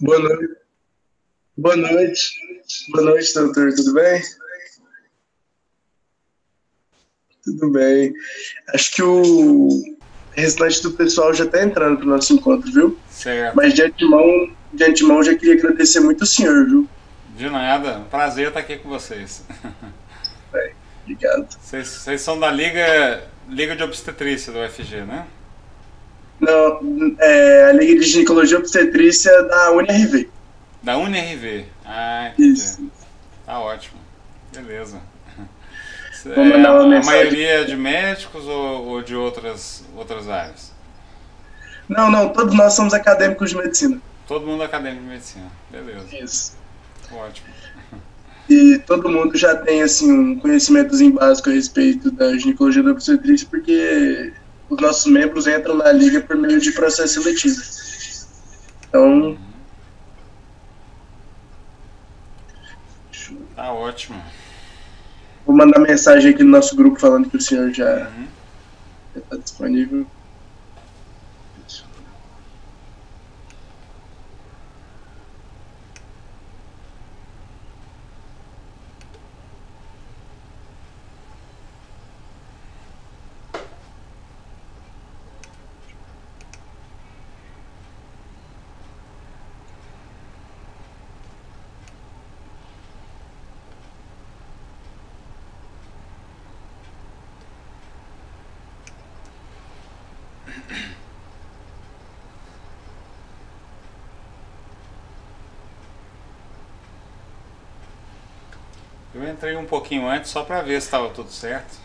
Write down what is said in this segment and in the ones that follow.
Boa noite. Boa noite. Boa noite, doutor. Tudo bem? Tudo bem. Acho que o restante do pessoal já está entrando para o nosso encontro, viu? Certo. Mas de antemão já queria agradecer muito o senhor, viu? De nada. Prazer estar aqui com vocês. Obrigado. Vocês são da Liga de Obstetrícia do UFG, né? Não, a Liga de Ginecologia e Obstetrícia da UniRV. Da UniRV. Ah, entendi. Isso. Tá ótimo. Beleza. Vou É, mandar uma a mensagem. maioria é de médicos ou de outras áreas? Não, não, todos nós somos acadêmicos de medicina. Todo mundo é acadêmico de medicina. Beleza. Isso. Ótimo. E todo mundo já tem assim um conhecimentozinho básico a respeito da ginecologia da obstetrícia, porque os nossos membros entram na liga por meio de processo seletivo. Então, Tá ótimo. vou mandar mensagem aqui no nosso grupo falando que o senhor já está disponível. Eu entrei um pouquinho antes só para ver se estava tudo certo.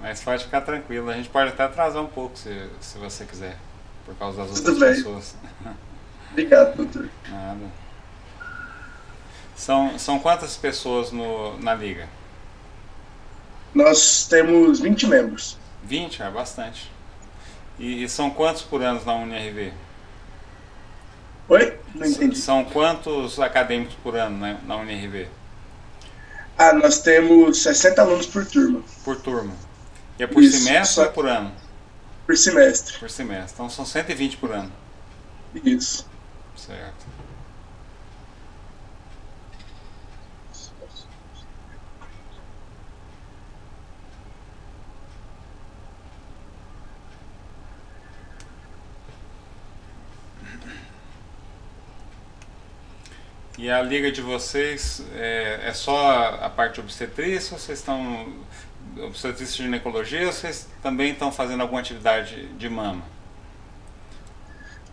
Mas pode ficar tranquilo. A gente pode até atrasar um pouco se você quiser. Por causa das Tudo outras bem. pessoas. Obrigado, doutor. Nada. São quantas pessoas na liga? Nós temos 20 membros. 20 é bastante. E são quantos por ano na UniRV? Oi? Não entendi. São quantos acadêmicos por ano na UniRV? Ah, nós temos 60 alunos por turma. Por turma. E é por Isso, semestre ou só é por ano? por semestre. Por semestre. Então são 120 por ano. Isso. Certo. E a liga de vocês é só a parte de obstetrícia? Ou vocês estão obstetrícia e ginecologia? Ou vocês também estão fazendo alguma atividade de mama?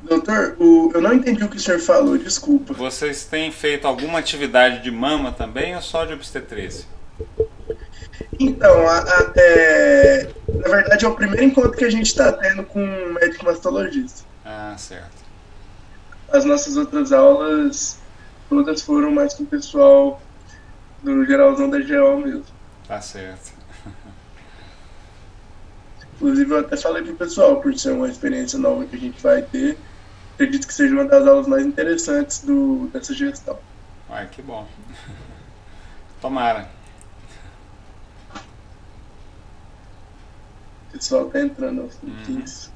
Doutor, eu não entendi o que o senhor falou, desculpa. Vocês têm feito alguma atividade de mama também ou só de obstetrícia? Então, na verdade, é o primeiro encontro que a gente está tendo com um médico mastologista. Ah, certo. As nossas outras aulas, todas foram mais com o pessoal do geralzão da GO mesmo. Tá certo. Inclusive, eu até falei pro pessoal, por ser uma experiência nova que a gente vai ter, acredito que seja uma das aulas mais interessantes dessa gestão. Ai, que bom. Tomara. O pessoal tá entrando aos Uhum. pouquinhos.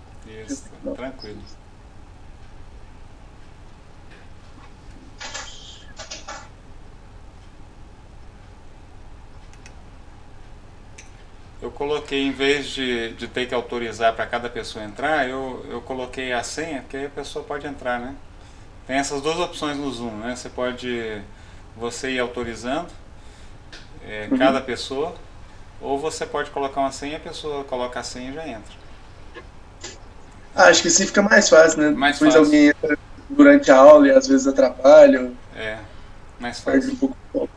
Isso, tranquilo. Eu coloquei, em vez de ter que autorizar para cada pessoa entrar, eu coloquei a senha, que aí a pessoa pode entrar, né? Tem essas duas opções no Zoom, né? Você ir autorizando cada pessoa, ou você pode colocar uma senha, a pessoa coloca a senha e já entra. Ah, acho que assim fica mais fácil, né? Mais Depois fácil. alguém entra durante a aula e às vezes atrapalha, ou É, mais perde um fácil. pouco o foco.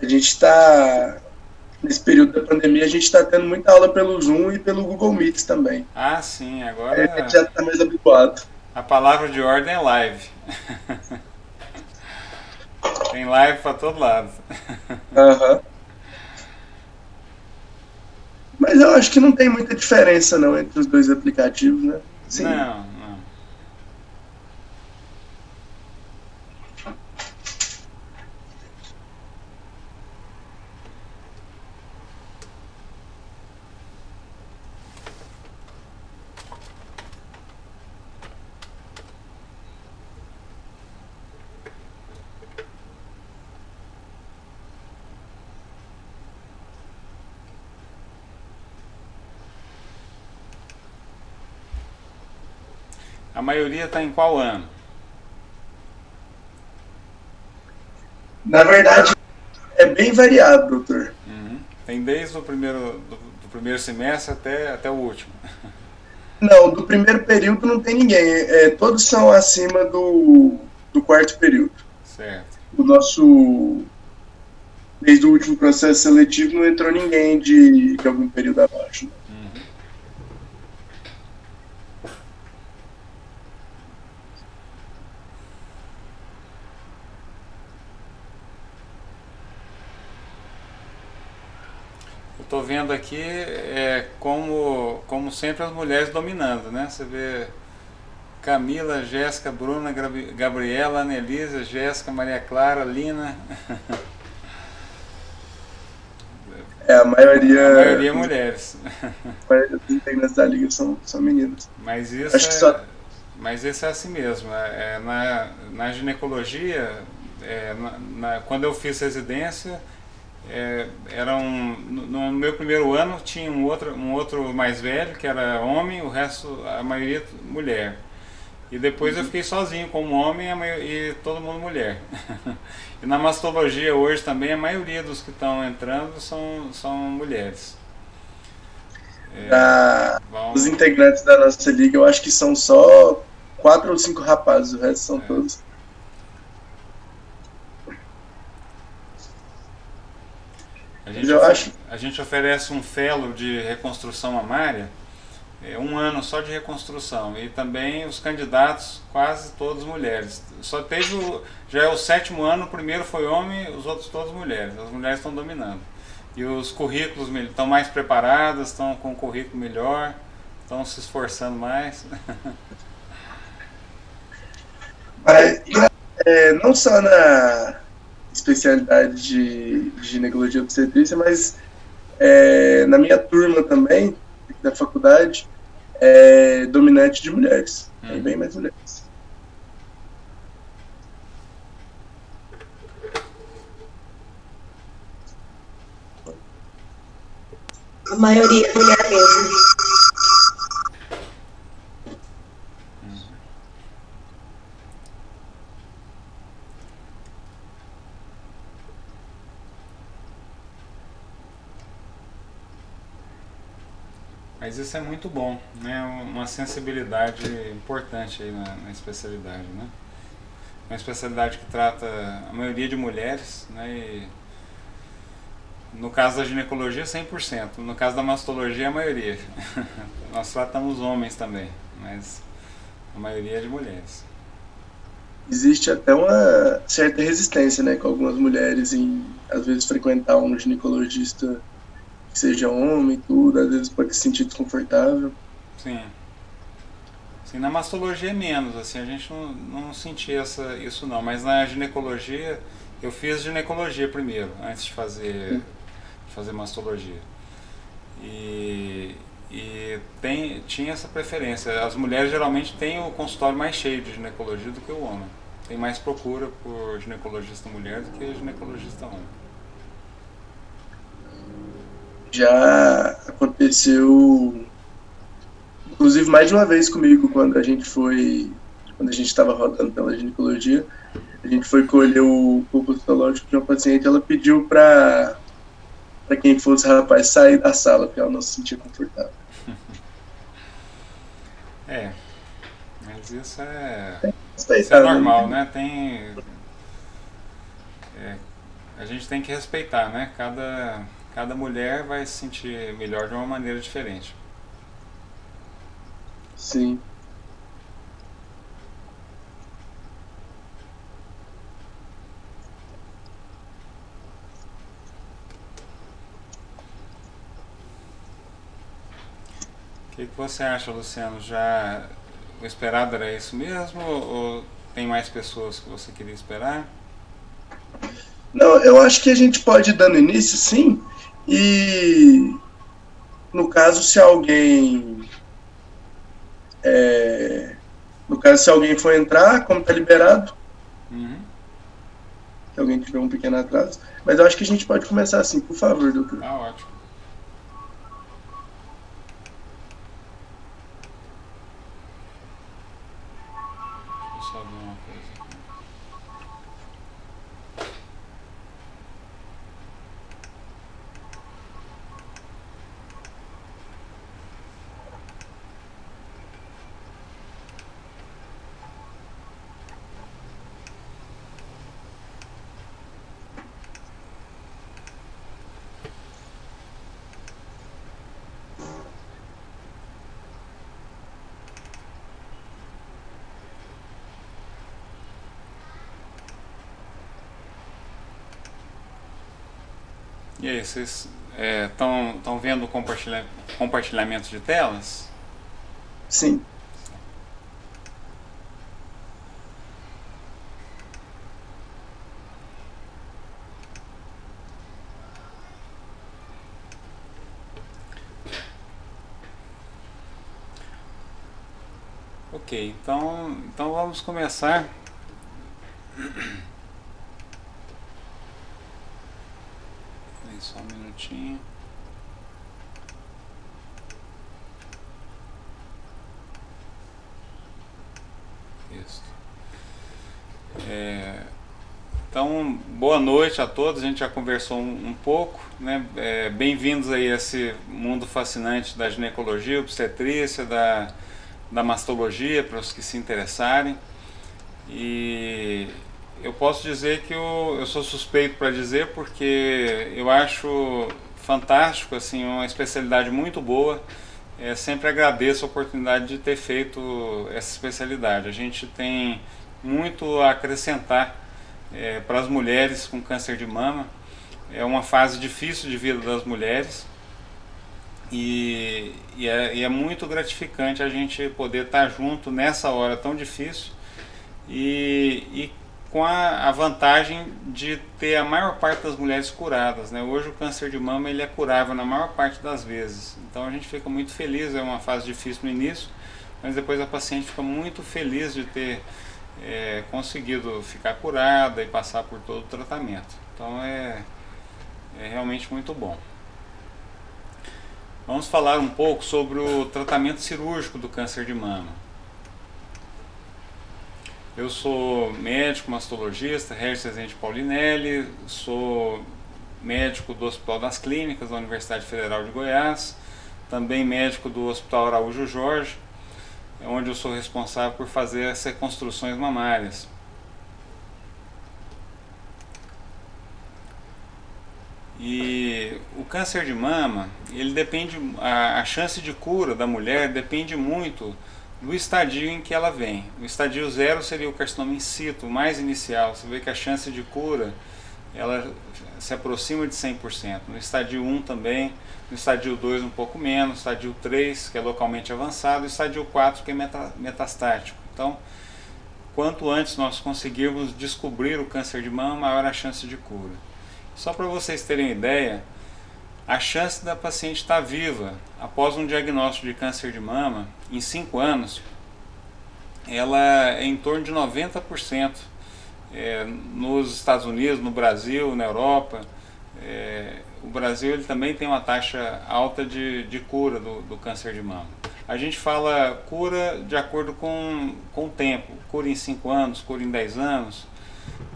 A gente está, nesse período da pandemia, a gente está tendo muita aula pelo Zoom e pelo Google Meets também. Ah, sim, Aí a gente agora já está mais habituado. a palavra de ordem é live. Tem live para todo lado. Aham. Mas eu acho que não tem muita diferença não entre os dois aplicativos, né? Sim. Não, não. a maioria está em qual ano? Na verdade, é bem variado, doutor. Uhum. Tem desde o do primeiro semestre até o último. Não, do primeiro período não tem ninguém. Todos são acima do quarto período. Certo. O nosso. Desde o último processo seletivo não entrou ninguém de algum período abaixo. Uhum. Eu tô vendo aqui como sempre as mulheres dominando, né? Você vê Camila, Jéssica, Bruna, Gabriela, Anelisa, Jéssica, Maria Clara, Lina. A maioria. A maioria mulheres. A maioria dos integrantes da liga são meninas. Mas isso Acho que só. Mas isso é assim mesmo. Na ginecologia, quando eu fiz residência, no meu primeiro ano tinha um outro mais velho, que era homem, o resto, a maioria mulher. E depois eu fiquei sozinho como homem e todo mundo mulher. E na mastologia hoje também a maioria dos que estão entrando são mulheres. Os integrantes da nossa liga, eu acho que são só 4 ou 5 rapazes, o resto são todos. A gente oferece um fellow de reconstrução mamária, 1 ano só de reconstrução, e também os candidatos quase todos mulheres. Só teve já é o 7º ano, o primeiro foi homem, os outros todos mulheres. As mulheres estão dominando. E os currículos estão mais preparadas, estão com um currículo melhor, estão se esforçando mais. Mas, não só na especialidade de ginecologia e obstetrícia, mas na minha turma também, da faculdade, é dominante de mulheres. Tem bem mais mulheres. A maioria é mulher mesmo. Mas isso é muito bom, né? Uma sensibilidade importante aí na especialidade, né? Uma especialidade que trata a maioria de mulheres, né? E no caso da ginecologia, 100%. No caso da mastologia, a maioria. Nós tratamos homens também, mas a maioria é de mulheres. Existe até uma certa resistência, né, com algumas mulheres em, às vezes, frequentar um ginecologista que seja homem e tudo, às vezes pode se sentir desconfortável. Sim. Sim, na mastologia é menos, assim, a gente não sentia isso não, mas na ginecologia, eu fiz ginecologia primeiro, antes de fazer mastologia. E tinha essa preferência. As mulheres geralmente têm o consultório mais cheio de ginecologia do que o homem. Tem mais procura por ginecologista mulher do que ginecologista homem. Já aconteceu, inclusive, mais de uma vez comigo, quando a gente estava rodando pela ginecologia, a gente foi colher o corpo histológico de uma paciente, ela pediu para quem fosse rapaz sair da sala, porque ela não se sentia confortável. Mas isso é normal, né? A gente tem que respeitar, né? Cada mulher vai se sentir melhor de uma maneira diferente. Sim. O que você acha, Luciano? Já o esperado era isso mesmo ou tem mais pessoas que você queria esperar? Não, eu acho que a gente pode ir dando início, sim, e no caso, se alguém for entrar, como está liberado, se alguém tiver um pequeno atraso, mas eu acho que a gente pode começar assim, por favor, doutor. Ah, ótimo. só ver uma coisa aqui. E aí, vocês estão vendo o compartilhamento de telas? Sim. Ok, então vamos começar. Só um minutinho. Isso. Então, boa noite a todos. A gente já conversou um pouco, né? Bem-vindos aí a esse mundo fascinante da ginecologia, obstetrícia, da mastologia, para os que se interessarem. E eu posso dizer que eu sou suspeito para dizer, porque eu acho fantástico, assim, uma especialidade muito boa. Sempre agradeço a oportunidade de ter feito essa especialidade. A gente tem muito a acrescentar para as mulheres com câncer de mama. É uma fase difícil de vida das mulheres e é muito gratificante a gente poder estar junto nessa hora tão difícil e com a vantagem de ter a maior parte das mulheres curadas, né? Hoje o câncer de mama ele é curável na maior parte das vezes, então a gente fica muito feliz. É uma fase difícil no início, mas depois a paciente fica muito feliz de ter conseguido ficar curada e passar por todo o tratamento. Então é realmente muito bom. Vamos falar um pouco sobre o tratamento cirúrgico do câncer de mama. Eu sou médico mastologista, Regis Rezende Paulinelli, sou médico do Hospital das Clínicas da Universidade Federal de Goiás, também médico do Hospital Araújo Jorge, onde eu sou responsável por fazer as reconstruções mamárias. E o câncer de mama, ele depende, a chance de cura da mulher depende muito do estadio em que ela vem. O estadio 0 seria o carcinoma in situ, o mais inicial. Você vê que a chance de cura ela se aproxima de 100%. No estadio 1 também, no estadio 2 um pouco menos, no estadio 3, que é localmente avançado, e no estadio 4, que é metastático. Então, quanto antes nós conseguirmos descobrir o câncer de mama, maior a chance de cura. Só para vocês terem ideia, a chance da paciente estar viva após um diagnóstico de câncer de mama em 5 anos, ela é em torno de 90%. Nos Estados Unidos, no Brasil, na Europa, o Brasil ele também tem uma taxa alta de cura do câncer de mama. A gente fala cura de acordo com o tempo, cura em 5 anos, cura em 10 anos,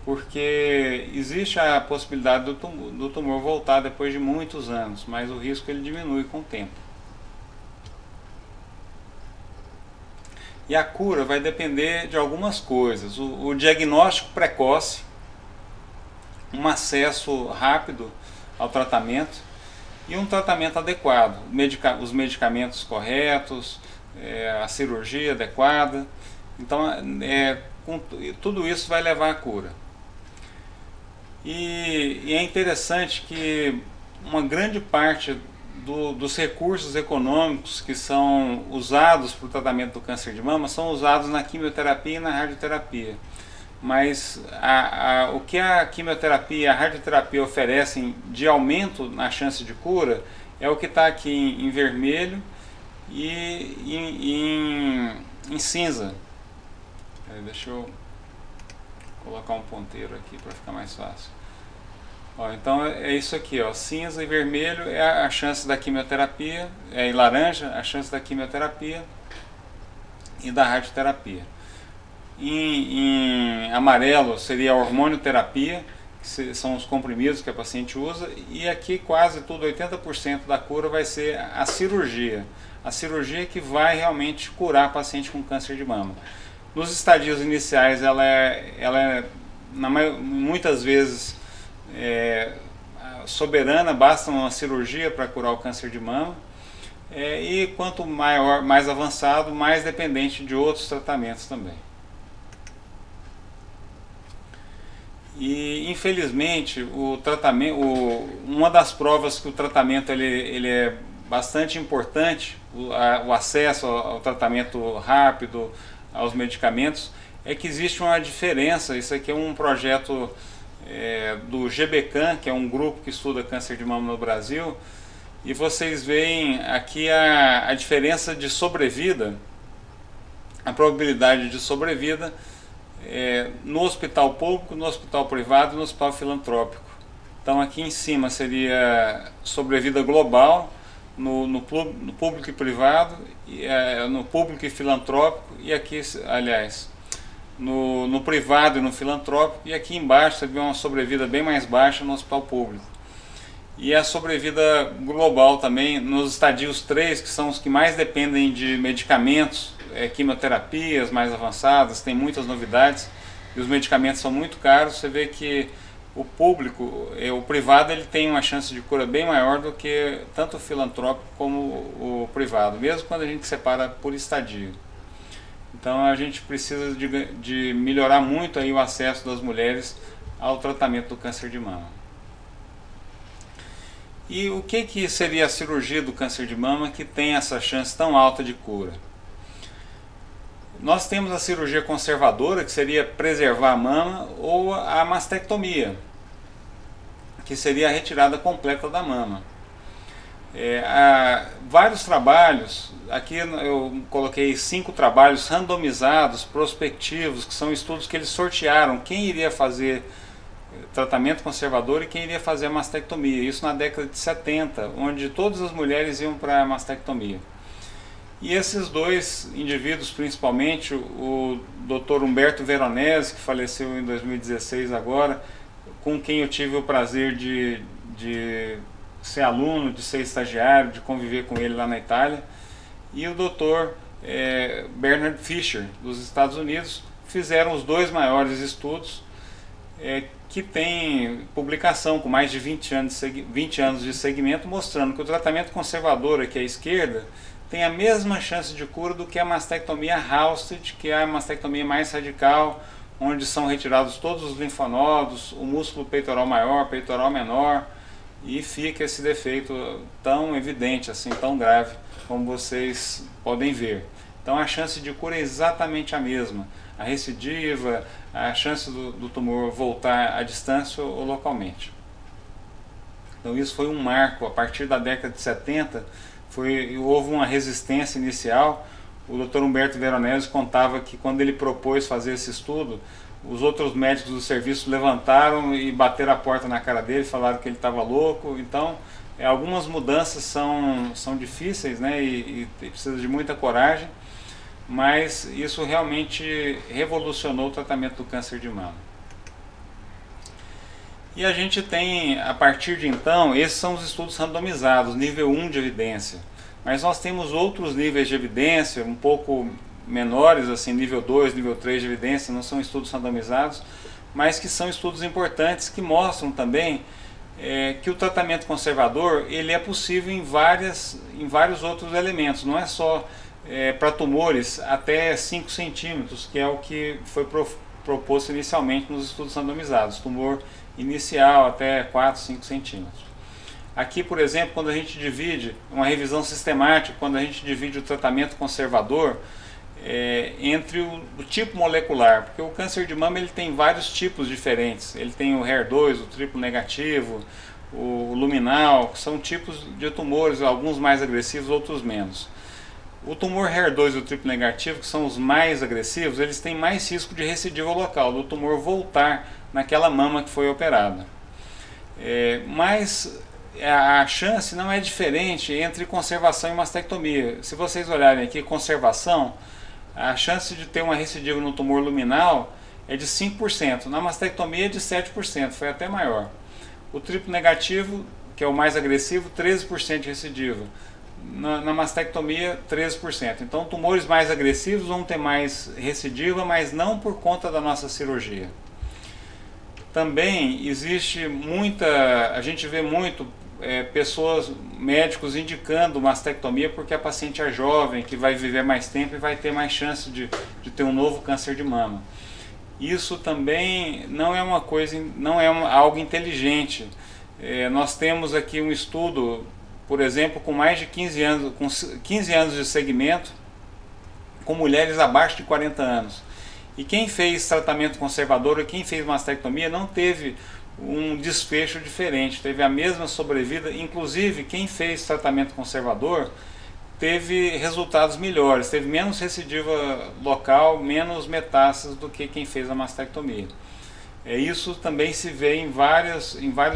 porque existe a possibilidade do tumor voltar depois de muitos anos, mas o risco ele diminui com o tempo. E a cura vai depender de algumas coisas: o diagnóstico precoce, um acesso rápido ao tratamento e um tratamento adequado, os medicamentos corretos, a cirurgia adequada. Então, tudo isso vai levar à cura. E é interessante que uma grande parte dos recursos econômicos que são usados para o tratamento do câncer de mama são usados na quimioterapia e na radioterapia. Mas o que a quimioterapia e a radioterapia oferecem de aumento na chance de cura é o que está aqui em vermelho e em cinza. Deixa eu colocar um ponteiro aqui para ficar mais fácil. Então é isso aqui, cinza e vermelho é a chance da quimioterapia, em laranja a chance da quimioterapia e da radioterapia. Em amarelo seria a hormonioterapia, que são os comprimidos que a paciente usa, e aqui quase tudo, 80% da cura vai ser a cirurgia. A cirurgia que vai realmente curar a paciente com câncer de mama. Nos estadios iniciais ela é muitas vezes soberana, basta uma cirurgia para curar o câncer de mama, e quanto mais avançado, mais dependente de outros tratamentos também. E infelizmente o tratamento, uma das provas que o tratamento ele é bastante importante, o acesso ao tratamento rápido, aos medicamentos, é que existe uma diferença. Isso aqui é um projeto do GBCAM, que é um grupo que estuda câncer de mama no Brasil, e vocês veem aqui a diferença de sobrevida, a probabilidade de sobrevida no hospital público, no hospital privado e no hospital filantrópico. Então aqui em cima seria sobrevida global no público e privado, no público e filantrópico, e aqui, aliás, no privado e no filantrópico, e aqui embaixo você vê uma sobrevida bem mais baixa no hospital público. E a sobrevida global também nos estadios 3, que são os que mais dependem de medicamentos, quimioterapias mais avançadas, tem muitas novidades e os medicamentos são muito caros. Você vê que o público, o privado, ele tem uma chance de cura bem maior do que tanto o filantrópico como o privado, mesmo quando a gente separa por estadio. Então a gente precisa de melhorar muito aí o acesso das mulheres ao tratamento do câncer de mama. E o que seria a cirurgia do câncer de mama que tem essa chance tão alta de cura? Nós temos a cirurgia conservadora, que seria preservar a mama, ou a mastectomia, que seria a retirada completa da mama. Há vários trabalhos, aqui eu coloquei 5 trabalhos randomizados, prospectivos, que são estudos que eles sortearam quem iria fazer tratamento conservador e quem iria fazer a mastectomia. Isso na década de 70, onde todas as mulheres iam para a mastectomia. E esses dois indivíduos, principalmente, o Dr. Humberto Veronese, que faleceu em 2016 agora, com quem eu tive o prazer de ser aluno, de ser estagiário, de conviver com ele lá na Itália, e o Dr. Bernard Fisher, dos Estados Unidos, fizeram os dois maiores estudos, que tem publicação com mais de 20 anos de segmento, mostrando que o tratamento conservador aqui à esquerda tem a mesma chance de cura do que a mastectomia Halsted, que é a mastectomia mais radical, onde são retirados todos os linfonodos, o músculo peitoral maior, peitoral menor, e fica esse defeito tão evidente, assim, tão grave, como vocês podem ver. Então a chance de cura é exatamente a mesma, a recidiva, a chance do tumor voltar à distância ou localmente. Então isso foi um marco. A partir da década de 70 houve uma resistência inicial. O Dr. Humberto Veronese contava que quando ele propôs fazer esse estudo, os outros médicos do serviço levantaram e bateram a porta na cara dele, falaram que ele estava louco. Então algumas mudanças são difíceis, né, e precisa de muita coragem, mas isso realmente revolucionou o tratamento do câncer de mama. E a gente tem, a partir de então, esses são os estudos randomizados, nível 1 de evidência. Mas nós temos outros níveis de evidência, um pouco menores, assim, nível 2, nível 3 de evidência, não são estudos randomizados, mas que são estudos importantes que mostram também que o tratamento conservador ele é possível em vários outros elementos, não é só para tumores até 5 centímetros, que é o que foi proposto inicialmente nos estudos randomizados, tumor inicial até 4, 5 centímetros. Aqui, por exemplo, quando a gente divide, uma revisão sistemática, quando a gente divide o tratamento conservador entre o tipo molecular, porque o câncer de mama ele tem vários tipos diferentes, ele tem o HER2, o triplo negativo, o luminal, que são tipos de tumores, alguns mais agressivos, outros menos. O tumor HER2 e o triplo negativo, que são os mais agressivos, eles têm mais risco de recidiva local, do tumor voltar naquela mama que foi operada. Mas a chance não é diferente entre conservação e mastectomia. Se vocês olharem aqui, conservação, a chance de ter uma recidiva no tumor luminal é de 5%, na mastectomia é de 7%, foi até maior. O triplo negativo, que é o mais agressivo, 13% de recidiva. Na mastectomia, 13%. Então, tumores mais agressivos vão ter mais recidiva, mas não por conta da nossa cirurgia. Também existe a gente vê muito pessoas, médicos indicando mastectomia porque a paciente é jovem, que vai viver mais tempo e vai ter mais chance de ter um novo câncer de mama. Isso também não é uma coisa, não é algo inteligente. Nós temos aqui um estudo, por exemplo, com mais de 15 anos de segmento, com mulheres abaixo de 40 anos. E quem fez tratamento conservador e quem fez mastectomia não teve um desfecho diferente, teve a mesma sobrevida. Inclusive, quem fez tratamento conservador teve resultados melhores, teve menos recidiva local, menos metástases do que quem fez a mastectomia. Isso também se vê em vários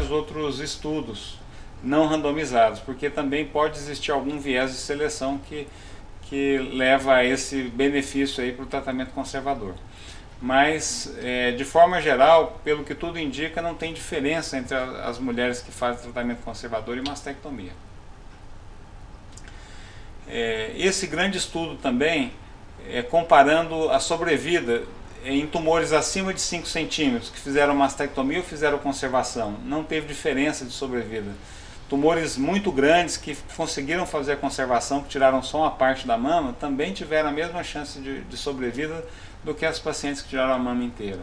outros estudos não randomizados, porque também pode existir algum viés de seleção que leva a esse benefício aí para o tratamento conservador. Mas, de forma geral, pelo que tudo indica, não tem diferença entre as mulheres que fazem tratamento conservador e mastectomia. Esse grande estudo também, comparando a sobrevida em tumores acima de 5 centímetros, que fizeram mastectomia ou fizeram conservação, não teve diferença de sobrevida. Tumores muito grandes que conseguiram fazer a conservação, que tiraram só uma parte da mama, também tiveram a mesma chance de sobrevida do que as pacientes que tiraram a mama inteira.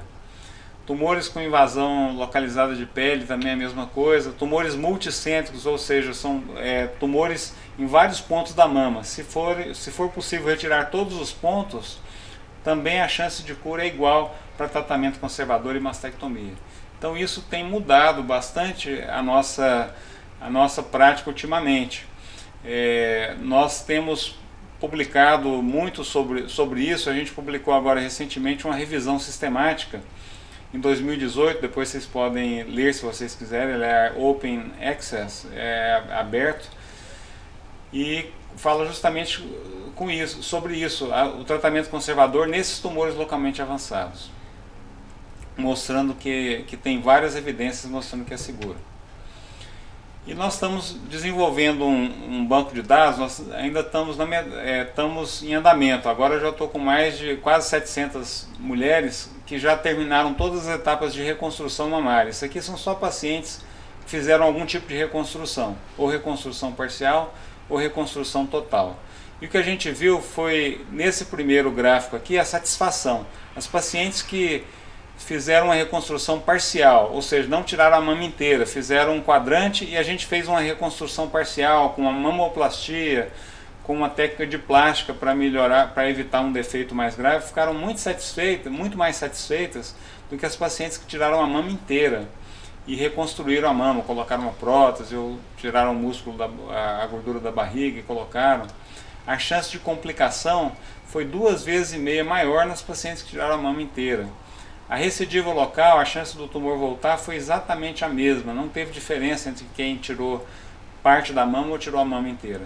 Tumores com invasão localizada de pele também é a mesma coisa. Tumores multicêntricos, ou seja, são tumores em vários pontos da mama. Se for possível retirar todos os pontos, também a chance de cura é igual para tratamento conservador e mastectomia. Então isso tem mudado bastante a nossa prática ultimamente. Nós temos publicado muito sobre isso. A gente publicou agora recentemente uma revisão sistemática em 2018, depois vocês podem ler se vocês quiserem, ele é Open Access, é aberto, e fala justamente sobre isso, o tratamento conservador nesses tumores localmente avançados, mostrando que tem várias evidências mostrando que é seguro. E nós estamos desenvolvendo um banco de dados, nós ainda estamos em andamento. Agora eu já estou com mais de quase 700 mulheres que já terminaram todas as etapas de reconstrução mamária. Isso aqui são só pacientes que fizeram algum tipo de reconstrução, ou reconstrução parcial, ou reconstrução total. E o que a gente viu foi, nesse primeiro gráfico aqui, a satisfação. As pacientes que fizeram uma reconstrução parcial, ou seja, não tiraram a mama inteira, fizeram um quadrante e a gente fez uma reconstrução parcial com uma mamoplastia, com uma técnica de plástica para melhorar, para evitar um defeito mais grave, ficaram muito satisfeitas, muito mais satisfeitas do que as pacientes que tiraram a mama inteira e reconstruíram a mama, colocaram uma prótese ou tiraram o músculo, a gordura da barriga e colocaram. A chance de complicação foi 2,5 vezes maior nas pacientes que tiraram a mama inteira. A recidiva local, a chance do tumor voltar foi exatamente a mesma, não teve diferença entre quem tirou parte da mama ou tirou a mama inteira.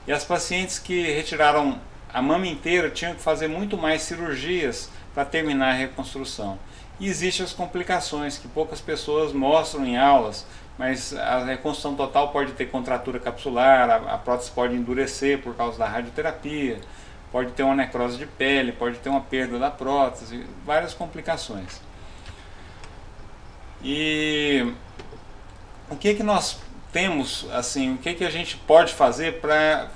E as pacientes que retiraram a mama inteira tinham que fazer muito mais cirurgias para terminar a reconstrução. E existem as complicações que poucas pessoas mostram em aulas, mas a reconstrução total pode ter contratura capsular, a prótese pode endurecer por causa da radioterapia, pode ter uma necrose de pele, pode ter uma perda da prótese, várias complicações. E o que nós temos, assim, o que a gente pode fazer para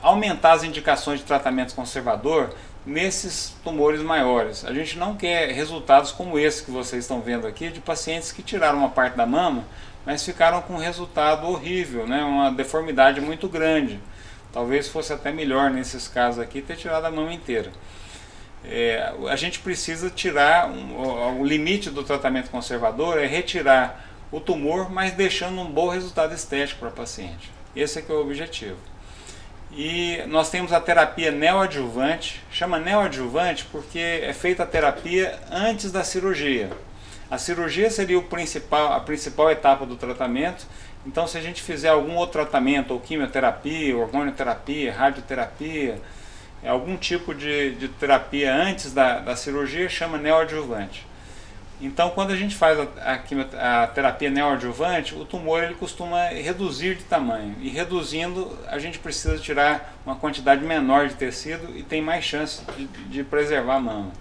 aumentar as indicações de tratamento conservador nesses tumores maiores? A gente não quer resultados como esse que vocês estão vendo aqui, de pacientes que tiraram uma parte da mama, mas ficaram com um resultado horrível, né? Uma deformidade muito grande. Talvez fosse até melhor nesses casos aqui ter tirado a mama inteira. A gente precisa tirar, o limite do tratamento conservador é retirar o tumor, mas deixando um bom resultado estético para a paciente. Esse é que é o objetivo. E nós temos a terapia neoadjuvante, chama neoadjuvante porque é feita a terapia antes da cirurgia. A cirurgia seria a principal etapa do tratamento. Então, se a gente fizer algum outro tratamento, ou quimioterapia, hormonioterapia, radioterapia, algum tipo de terapia antes da cirurgia, chama neoadjuvante. Então, quando a gente faz a terapia neoadjuvante, o tumor ele costuma reduzir de tamanho. E reduzindo, a gente precisa tirar uma quantidade menor de tecido e tem mais chance de preservar a mama.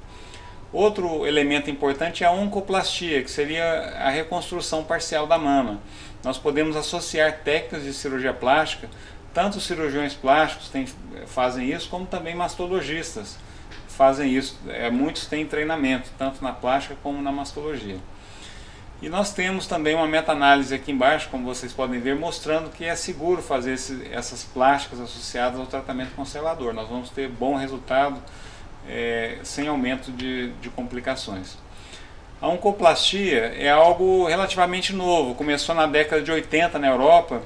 Outro elemento importante é a oncoplastia, que seria a reconstrução parcial da mama. Nós podemos associar técnicas de cirurgia plástica, tanto os cirurgiões plásticos fazem isso, como também mastologistas fazem isso. Muitos têm treinamento, tanto na plástica como na mastologia. E nós temos também uma meta-análise aqui embaixo, como vocês podem ver, mostrando que é seguro fazer essas plásticas associadas ao tratamento conservador. Nós vamos ter bom resultado sem aumento de complicações. A oncoplastia é algo relativamente novo, começou na década de 80 na Europa,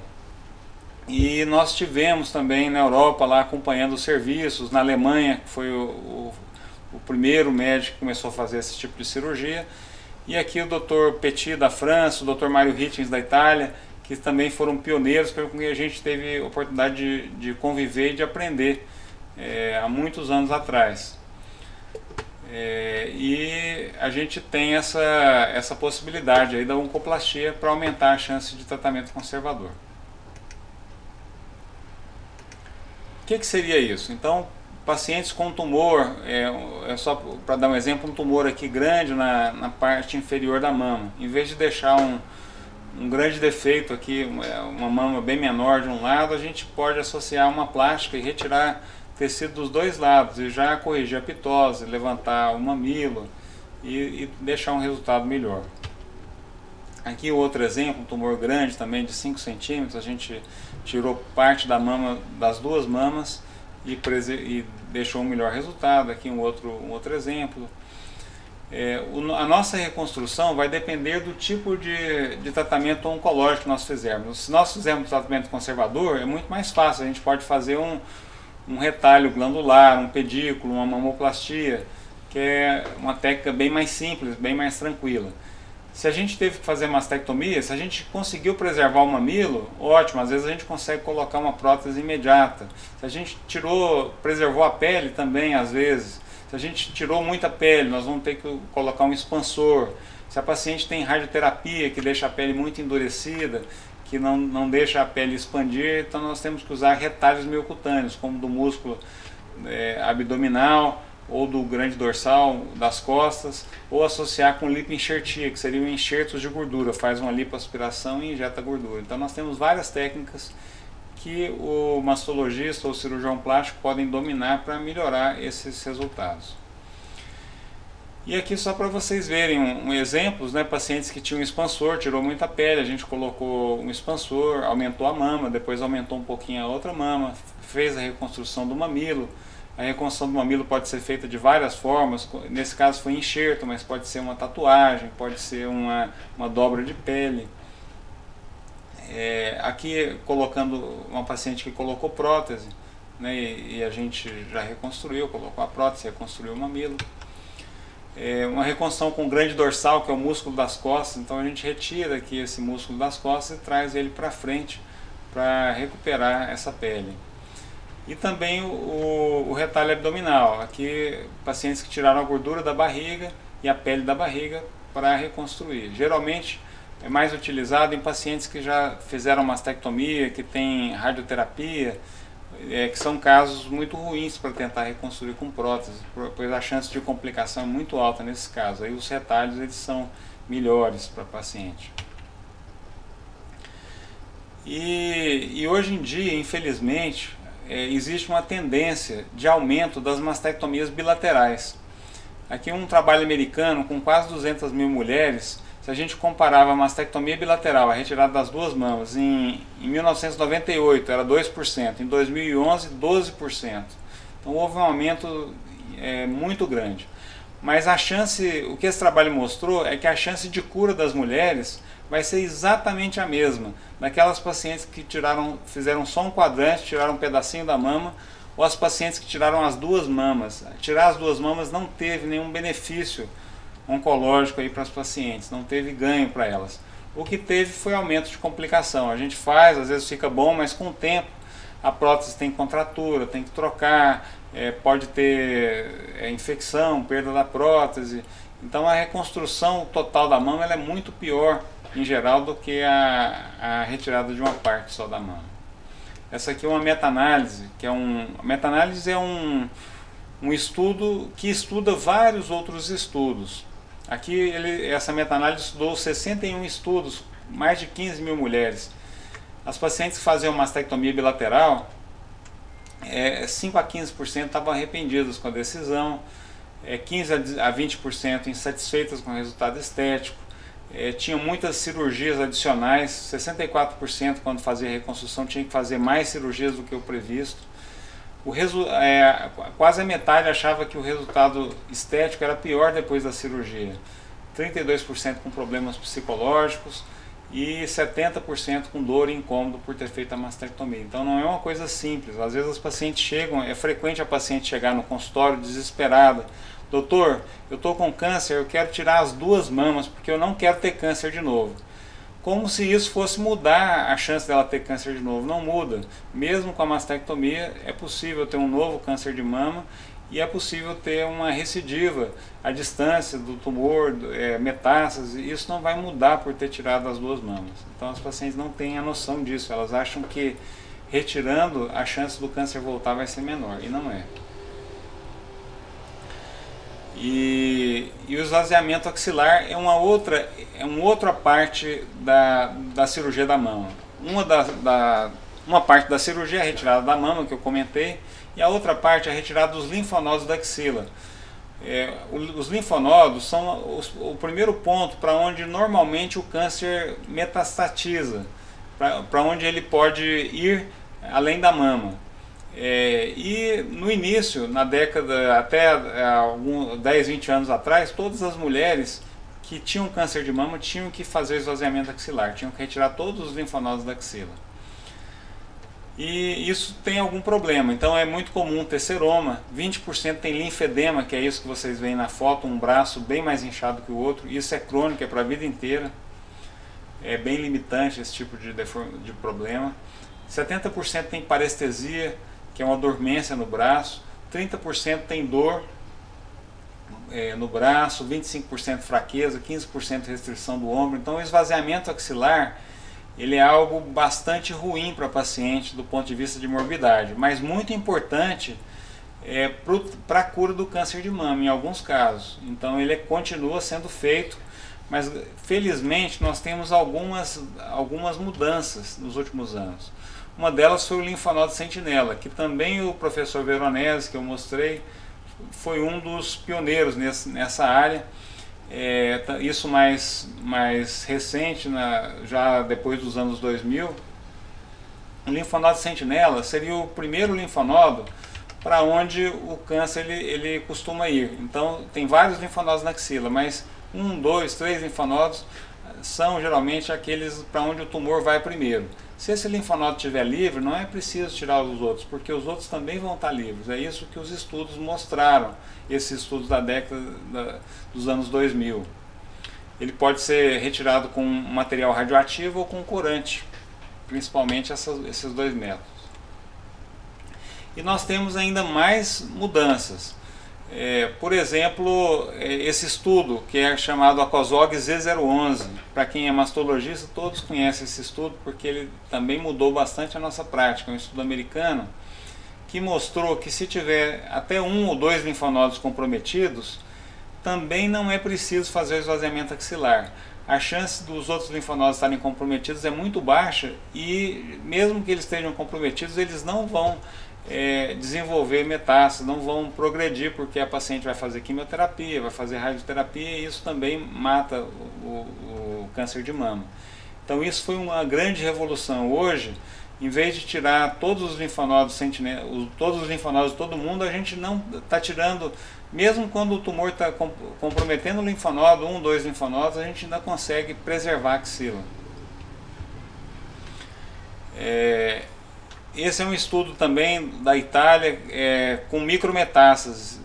e nós tivemos também na Europa lá acompanhando os serviços, na Alemanha, que foi o primeiro médico que começou a fazer esse tipo de cirurgia, e aqui o Dr. Petit da França, o Dr. Mário Hitchens da Itália, que também foram pioneiros, com que a gente teve a oportunidade de conviver e de aprender há muitos anos atrás. E a gente tem essa possibilidade aí da oncoplastia para aumentar a chance de tratamento conservador. O que seria isso? Então, pacientes com tumor, só para dar um exemplo, um tumor aqui grande na parte inferior da mama. Em vez de deixar um grande defeito aqui, uma mama bem menor de um lado, a gente pode associar uma plástica e retirar tecido dos dois lados e já corrigir a pitose, levantar o mamilo e deixar um resultado melhor. Aqui outro exemplo, um tumor grande também de 5 centímetros, a gente tirou parte da mama, das duas mamas e deixou um melhor resultado. Aqui um outro exemplo. A nossa reconstrução vai depender do tipo de tratamento oncológico que nós fizermos. Se nós fizermos tratamento conservador, é muito mais fácil, a gente pode fazer um retalho glandular, um pedículo, uma mamoplastia, que é uma técnica bem mais simples, bem mais tranquila. Se a gente teve que fazer mastectomia, se a gente conseguiu preservar o mamilo, ótimo, às vezes a gente consegue colocar uma prótese imediata. Se a gente preservou a pele também, às vezes. Se a gente tirou muita pele, nós vamos ter que colocar um expansor. Se a paciente tem radioterapia, que deixa a pele muito endurecida, que não deixa a pele expandir, então nós temos que usar retalhos miocutâneos, como do músculo abdominal, ou do grande dorsal, das costas, ou associar com lipoenxertia, que seriam enxertos de gordura, faz uma lipoaspiração e injeta gordura. Então nós temos várias técnicas que o mastologista ou o cirurgião plástico podem dominar para melhorar esses resultados. E aqui só para vocês verem exemplos, né, pacientes que tinham expansor, tirou muita pele, a gente colocou um expansor, aumentou a mama, depois aumentou um pouquinho a outra mama, fez a reconstrução do mamilo. A reconstrução do mamilo pode ser feita de várias formas, nesse caso foi enxerto, mas pode ser uma tatuagem, pode ser uma dobra de pele. Aqui colocando uma paciente que colocou prótese, né, e a gente já reconstruiu, colocou a prótese, reconstruiu o mamilo. Uma reconstrução com grande dorsal, que é o músculo das costas, então a gente retira aqui esse músculo das costas e traz ele para frente para recuperar essa pele. E também o retalho abdominal, aqui pacientes que tiraram a gordura da barriga e a pele da barriga para reconstruir. Geralmente é mais utilizado em pacientes que já fizeram mastectomia, que tem radioterapia, que são casos muito ruins para tentar reconstruir com prótese, pois a chance de complicação é muito alta nesse caso. Aí os retalhos eles são melhores para o paciente. E hoje em dia, infelizmente, existe uma tendência de aumento das mastectomias bilaterais. Aqui um trabalho americano com quase 200 mil mulheres, se a gente comparava a mastectomia bilateral, a retirada das duas mamas, em 1998 era 2%, em 2011 12%. Então houve um aumento muito grande. Mas o que esse trabalho mostrou é que a chance de cura das mulheres vai ser exatamente a mesma daquelas pacientes que fizeram só um quadrante, tiraram um pedacinho da mama, ou as pacientes que tiraram as duas mamas. Tirar as duas mamas não teve nenhum benefício oncológico aí para as pacientes, não teve ganho para elas. O que teve foi aumento de complicação. A gente faz, às vezes fica bom, mas com o tempo a prótese tem contratura, tem que trocar, pode ter infecção, perda da prótese. Então a reconstrução total da mama ela é muito pior em geral do que a retirada de uma parte só da mama. Essa aqui é uma meta-análise, meta-análise é um estudo que estuda vários outros estudos. Aqui essa meta-análise estudou 61 estudos, mais de 15 mil mulheres. As pacientes que faziam mastectomia bilateral, 5 a 15% estavam arrependidas com a decisão, 15 a 20% insatisfeitas com o resultado estético, tinham muitas cirurgias adicionais, 64% quando fazia reconstrução tinha que fazer mais cirurgias do que o previsto. Quase a metade achava que o resultado estético era pior depois da cirurgia, 32% com problemas psicológicos e 70% com dor e incômodo por ter feito a mastectomia. Então não é uma coisa simples. Às vezes as pacientes chegam, é frequente a paciente chegar no consultório desesperada: doutor, eu estou com câncer, eu quero tirar as 2 mamas porque eu não quero ter câncer de novo. Como se isso fosse mudar a chance dela ter câncer de novo. Não muda. Mesmo com a mastectomia é possível ter um novo câncer de mama e é possível ter uma recidiva à distância do tumor, metástase. Isso não vai mudar por ter tirado as 2 mamas. Então as pacientes não têm a noção disso. Elas acham que retirando a chance do câncer voltar vai ser menor, e não é. E o esvaziamento axilar é uma outra parte da cirurgia da mama. Uma parte da cirurgia é a retirada da mama, que eu comentei, e a outra parte é a retirada dos linfonodos da axila. Os linfonodos são o primeiro ponto para onde normalmente o câncer metastatiza, para onde ele pode ir além da mama. E no início, na década, até 10, 20 anos atrás, todas as mulheres que tinham câncer de mama tinham que fazer esvaziamento axilar, tinham que retirar todos os linfonodos da axila. E isso tem algum problema. Então é muito comum ter seroma, 20% tem linfedema, que é isso que vocês veem na foto, um braço bem mais inchado que o outro. Isso é crônico, é para a vida inteira, é bem limitante esse tipo de problema. 70% tem parestesia, que é uma dormência no braço, 30% tem dor no braço, 25% fraqueza, 15% restrição do ombro. Então o esvaziamento axilar ele é algo bastante ruim para a paciente do ponto de vista de morbidade, mas muito importante para a cura do câncer de mama em alguns casos. Então ele continua sendo feito, mas felizmente nós temos algumas mudanças nos últimos anos. Uma delas foi o linfonodo sentinela, que também o professor Veronese, que eu mostrei, foi um dos pioneiros nessa área. Isso mais recente, já depois dos anos 2000. O linfonodo sentinela seria o primeiro linfonodo para onde o câncer ele costuma ir. Então tem vários linfonodos na axila, mas 1, 2, 3 linfonodos são geralmente aqueles para onde o tumor vai primeiro. Se esse linfonodo estiver livre, não é preciso tirar os outros, porque os outros também vão estar livres. É isso que os estudos mostraram, esses estudos da década dos anos 2000. Ele pode ser retirado com material radioativo ou com corante, principalmente esses 2 métodos. E nós temos ainda mais mudanças. Por exemplo, esse estudo que é chamado ACOSOG Z011, para quem é mastologista, todos conhecem esse estudo porque ele também mudou bastante a nossa prática. É um estudo americano que mostrou que se tiver até 1 ou 2 linfonodos comprometidos, também não é preciso fazer o esvaziamento axilar. A chance dos outros linfonodos estarem comprometidos é muito baixa e mesmo que eles estejam comprometidos, eles não vão desenvolver metástase, não vão progredir, porque a paciente vai fazer quimioterapia, vai fazer radioterapia e isso também mata o câncer de mama. Então isso foi uma grande revolução. Hoje, em vez de tirar todos os linfonodos todos os linfonodos de todo mundo, a gente não está tirando, mesmo quando o tumor está comprometendo o linfonodo, 1, 2 linfonodos, a gente ainda consegue preservar a axila. Esse é um estudo também da Itália com micrometástases,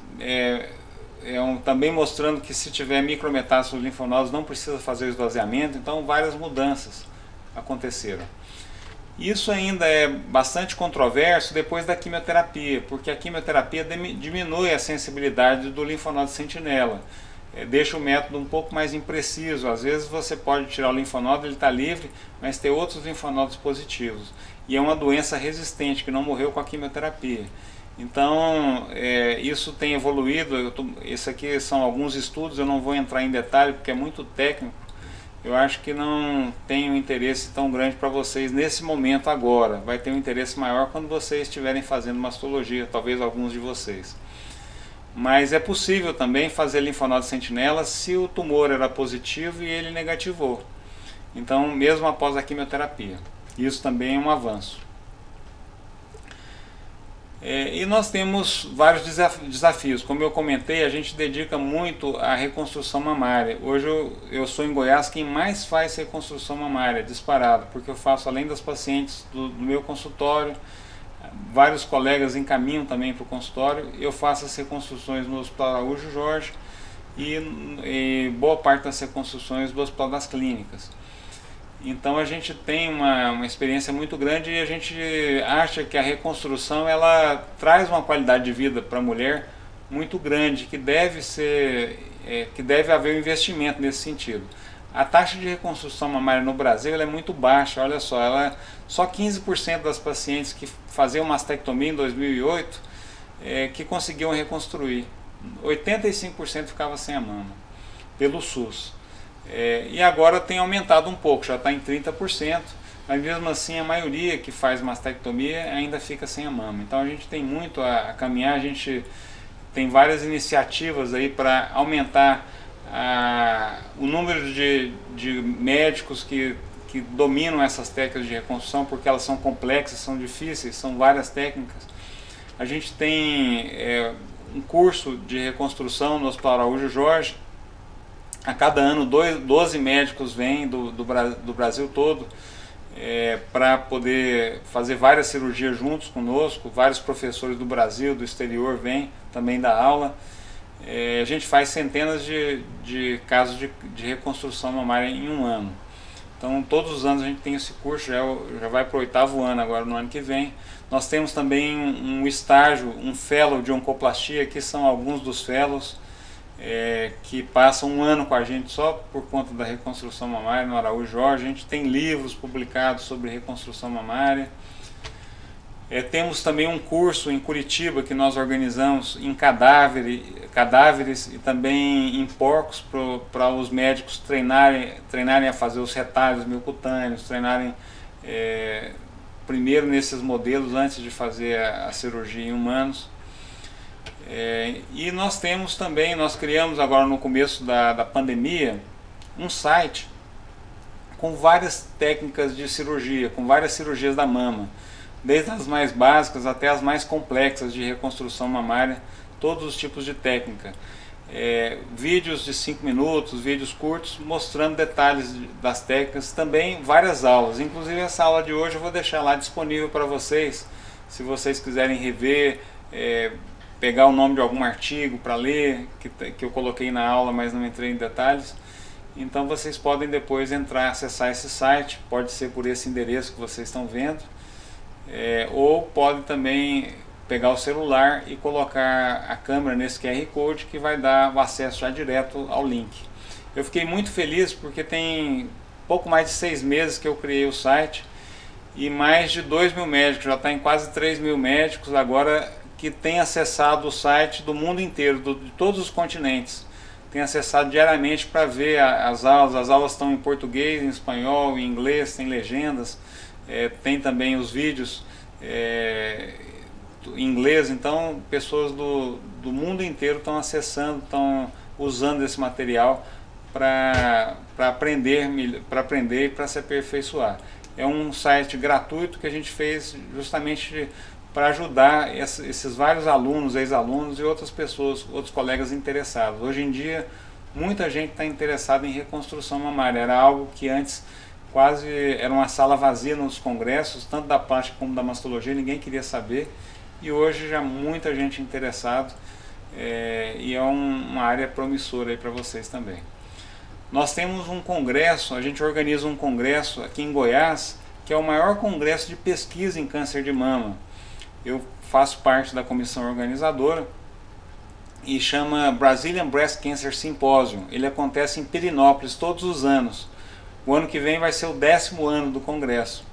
também mostrando que se tiver micrometástases nos linfonodos não precisa fazer o esvaziamento. Então várias mudanças aconteceram. Isso ainda é bastante controverso depois da quimioterapia, porque a quimioterapia diminui a sensibilidade do linfonodo sentinela, deixa o método um pouco mais impreciso. Às vezes você pode tirar o linfonodo, ele está livre, mas tem outros linfonodos positivos. E é uma doença resistente que não morreu com a quimioterapia. Então, isso tem evoluído. Esse aqui são alguns estudos, eu não vou entrar em detalhe porque é muito técnico. Eu acho que não tem um interesse tão grande para vocês nesse momento agora. Vai ter um interesse maior quando vocês estiverem fazendo mastologia, talvez alguns de vocês. Mas é possível também fazer linfonodo sentinela se o tumor era positivo e ele negativou. Então, mesmo após a quimioterapia. Isso também é um avanço. E nós temos vários desafios. Como eu comentei, a gente dedica muito à reconstrução mamária. Hoje eu sou em Goiás quem mais faz reconstrução mamária, disparado, porque eu faço, além das pacientes do meu consultório, vários colegas encaminham também para o consultório. Eu faço as reconstruções no Hospital Araújo Jorge e boa parte das reconstruções do Hospital das Clínicas. Então a gente tem uma experiência muito grande e a gente acha que a reconstrução ela traz uma qualidade de vida para a mulher muito grande, que deve haver um investimento nesse sentido. A taxa de reconstrução mamária no Brasil ela é muito baixa, olha só, só 15% das pacientes que faziam mastectomia em 2008 que conseguiam reconstruir, 85% ficava sem a mama, pelo SUS. E agora tem aumentado um pouco, já está em 30%, mas mesmo assim a maioria que faz mastectomia ainda fica sem a mama. Então a gente tem muito a caminhar, a gente tem várias iniciativas aí para aumentar o número de médicos que dominam essas técnicas de reconstrução, porque elas são complexas, são difíceis, são várias técnicas. A gente tem um curso de reconstrução no Hospital Araújo Jorge. A cada ano 12 médicos vêm do Brasil todo para poder fazer várias cirurgias juntos conosco. Vários professores do Brasil, do exterior vêm também dar aula. A gente faz centenas de casos de reconstrução mamária em um ano. Então todos os anos a gente tem esse curso, já vai para o 8º ano agora no ano que vem. Nós temos também um estágio, um fellow de oncoplastia, que são alguns dos fellows que passam um ano com a gente só por conta da reconstrução mamária no Araújo Jorge. A gente tem livros publicados sobre reconstrução mamária. Temos também um curso em Curitiba que nós organizamos em cadáveres e também em porcos para os médicos treinarem a fazer os retalhos miocutâneos, treinarem primeiro nesses modelos antes de fazer a cirurgia em humanos. E nós temos também, nós criamos agora no começo da pandemia um site com várias técnicas de cirurgia, com várias cirurgias da mama, desde as mais básicas até as mais complexas de reconstrução mamária, todos os tipos de técnica. Vídeos de 5 minutos, vídeos curtos mostrando detalhes das técnicas, também várias aulas, inclusive essa aula de hoje eu vou deixar lá disponível para vocês, se vocês quiserem rever, pegar o nome de algum artigo para ler, que eu coloquei na aula, mas não entrei em detalhes. Então vocês podem depois acessar esse site, pode ser por esse endereço que vocês estão vendo, ou pode também pegar o celular e colocar a câmera nesse QR Code, que vai dar o acesso já direto ao link. Eu fiquei muito feliz porque tem pouco mais de 6 meses que eu criei o site, e mais de 2.000 médicos, já está em quase 3.000 médicos agora, que tem acessado o site do mundo inteiro, de todos os continentes. Tem acessado diariamente para ver as aulas estão em português, em espanhol, em inglês, tem legendas, tem também os vídeos em inglês. Então pessoas do mundo inteiro estão acessando, estão usando esse material para aprender e para se aperfeiçoar. É um site gratuito que a gente fez justamente para ajudar esses vários alunos, ex-alunos e outras pessoas, outros colegas interessados. Hoje em dia, muita gente está interessada em reconstrução mamária. Era algo que antes quase era uma sala vazia nos congressos, tanto da plástica como da mastologia, ninguém queria saber. E hoje já muita gente interessada, e é uma área promissora para vocês também. Nós temos um congresso, a gente organiza um congresso aqui em Goiás, que é o maior congresso de pesquisa em câncer de mama. Eu faço parte da comissão organizadora e chama Brazilian Breast Cancer Symposium. Ele acontece em Pirenópolis todos os anos. O ano que vem vai ser o 10º ano do congresso.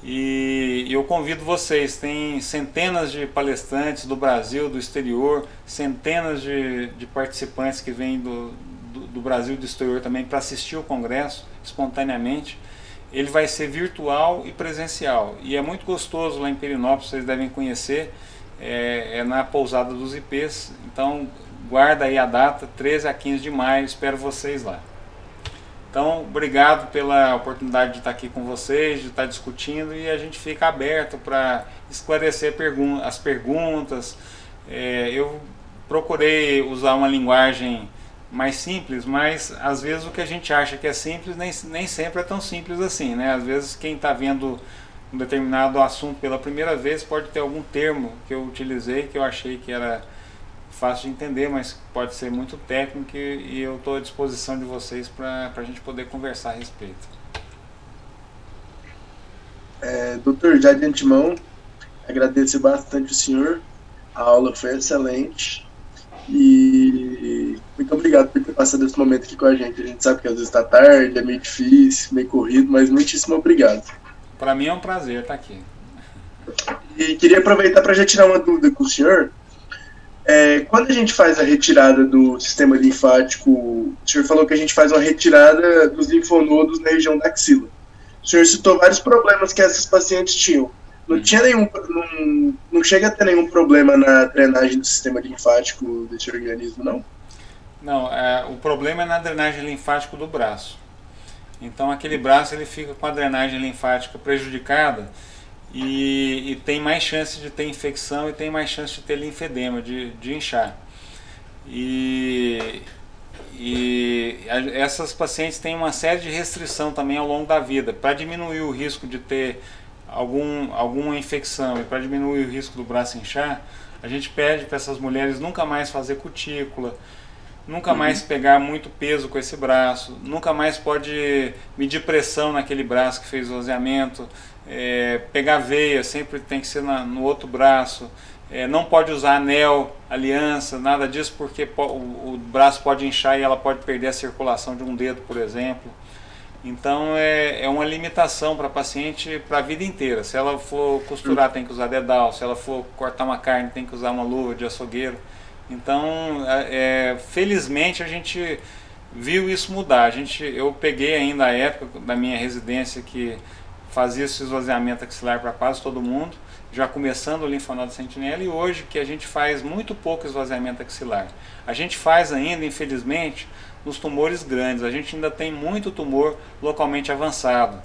E eu convido vocês, tem centenas de palestrantes do Brasil, do exterior, centenas de participantes que vêm do Brasil e do exterior também para assistir o congresso espontaneamente. Ele vai ser virtual e presencial, e é muito gostoso lá em Pirenópolis, vocês devem conhecer, é na Pousada dos IPs, então guarda aí a data, 13 a 15 de maio, espero vocês lá. Então, obrigado pela oportunidade de estar aqui com vocês, de estar discutindo, e a gente fica aberto para esclarecer as perguntas. Eu procurei usar uma linguagem mais simples, mas às vezes o que a gente acha que é simples nem sempre é tão simples assim, né? Às vezes quem está vendo um determinado assunto pela primeira vez pode ter algum termo que eu utilizei que eu achei que era fácil de entender, mas pode ser muito técnico, e eu estou à disposição de vocês para a gente poder conversar a respeito. Doutor, já de antemão, agradeço bastante o senhor, a aula foi excelente, e muito obrigado por ter passado esse momento aqui com a gente. A gente sabe que às vezes está tarde, é meio difícil, meio corrido, mas muitíssimo obrigado. Para mim é um prazer estar aqui. E queria aproveitar para já tirar uma dúvida com o senhor. Quando a gente faz a retirada do sistema linfático, o senhor falou que a gente faz uma retirada dos linfonodos na região da axila. O senhor citou vários problemas que essas pacientes tinham. Não chega a ter nenhum problema na drenagem do sistema linfático desse organismo, não? Não, o problema é na drenagem linfática do braço. Então aquele braço ele fica com a drenagem linfática prejudicada, e tem mais chance de ter infecção e tem mais chance de ter linfedema, de inchar. E essas pacientes têm uma série de restrição também ao longo da vida. Para diminuir o risco de ter alguma infecção e para diminuir o risco do braço inchar, a gente pede para essas mulheres nunca mais fazer cutícula, nunca mais pegar muito peso com esse braço, nunca mais pode medir pressão naquele braço que fez o roseamento, pegar veia sempre tem que ser no outro braço, não pode usar anel, aliança, nada disso, porque o braço pode inchar e ela pode perder a circulação de um dedo, por exemplo. Então é uma limitação para a paciente para a vida inteira. Se ela for costurar tem que usar dedal, se ela for cortar uma carne tem que usar uma luva de açougueiro. Então felizmente a gente viu isso mudar. Eu peguei ainda a época da minha residência que fazia esse esvaziamento axilar para quase todo mundo, já começando o linfonodo sentinela, e hoje que a gente faz muito pouco esvaziamento axilar. A gente faz ainda, infelizmente, nos tumores grandes, a gente ainda tem muito tumor localmente avançado.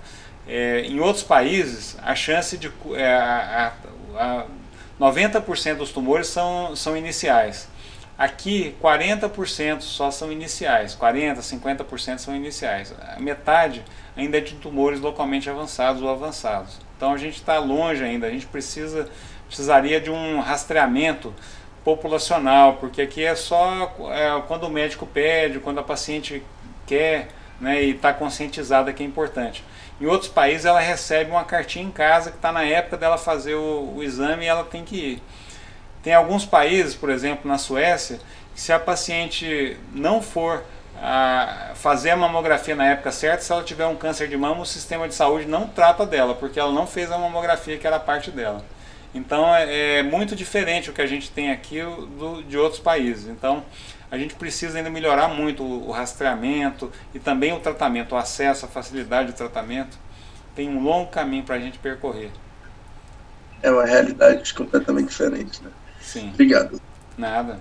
Em outros países, a chance de 90% dos tumores são iniciais. Aqui, 40% só são iniciais, 40%, 50% são iniciais. A metade ainda é de tumores localmente avançados ou avançados. Então a gente está longe ainda, a gente precisaria de um rastreamento populacional, porque aqui é só quando o médico pede, quando a paciente quer, né, e está conscientizada que é importante. Em outros países ela recebe uma cartinha em casa que está na época dela fazer o exame e ela tem que ir. Tem alguns países, por exemplo na Suécia, que se a paciente não for fazer a mamografia na época certa, se ela tiver um câncer de mama, o sistema de saúde não trata dela, porque ela não fez a mamografia que era parte dela. Então é muito diferente o que a gente tem aqui de outros países. Então a gente precisa ainda melhorar muito o rastreamento e também o tratamento, o acesso, a facilidade do tratamento. Tem um longo caminho para a gente percorrer. É uma realidade completamente diferente, né? Sim. Obrigado. Nada.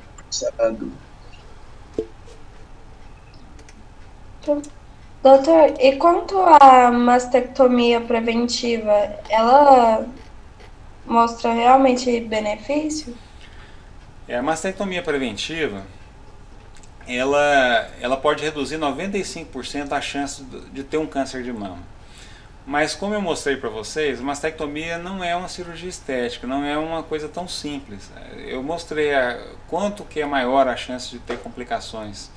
Doutor, e quanto à mastectomia preventiva, ela mostra realmente benefício? A mastectomia preventiva, ela pode reduzir 95% a chance de ter um câncer de mama. Mas como eu mostrei para vocês, a mastectomia não é uma cirurgia estética, não é uma coisa tão simples. Eu mostrei quanto que é maior a chance de ter complicações.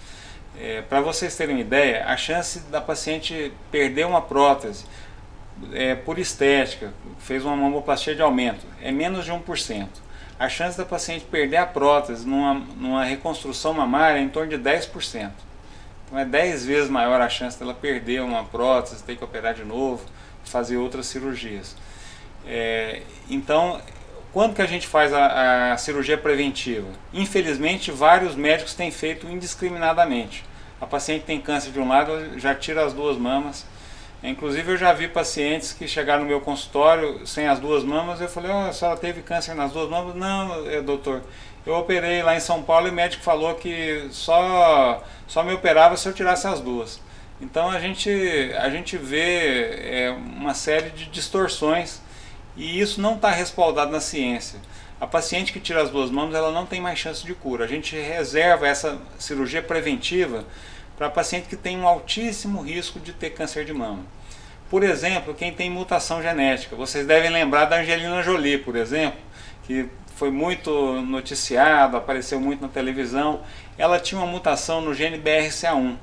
Para vocês terem uma ideia, a chance da paciente perder uma prótese por estética, fez uma mamoplastia de aumento, é menos de 1%. A chance da paciente perder a prótese numa reconstrução mamária é em torno de 10%. Então é 10 vezes maior a chance dela perder uma prótese, ter que operar de novo, fazer outras cirurgias. Então, quando que a gente faz a cirurgia preventiva? Infelizmente, vários médicos têm feito indiscriminadamente. A paciente tem câncer de um lado, já tira as duas mamas. Inclusive, eu já vi pacientes que chegaram no meu consultório sem as duas mamas. Eu falei, a senhora teve câncer nas duas mamas? Não, doutor, eu operei lá em São Paulo e o médico falou que só me operava se eu tirasse as duas. Então, a gente vê uma série de distorções e isso não está respaldado na ciência. A paciente que tira as duas mamas, ela não tem mais chance de cura. A gente reserva essa cirurgia preventiva para paciente que tem um altíssimo risco de ter câncer de mama. Por exemplo, quem tem mutação genética. Vocês devem lembrar da Angelina Jolie, por exemplo, que foi muito noticiado, apareceu muito na televisão. Ela tinha uma mutação no gene BRCA1.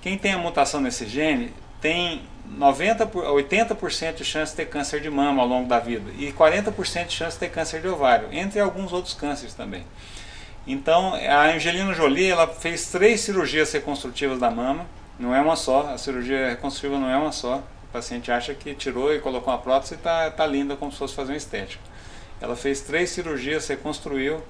Quem tem a mutação nesse gene tem 80% de chance de ter câncer de mama ao longo da vida e 40% de chance de ter câncer de ovário, entre alguns outros cânceres também. Então, a Angelina Jolie, ela fez 3 cirurgias reconstrutivas da mama, não é uma só, a cirurgia reconstrutiva não é uma só. O paciente acha que tirou e colocou uma prótese e tá linda como se fosse fazer uma estética. Ela fez 3 cirurgias, reconstruiu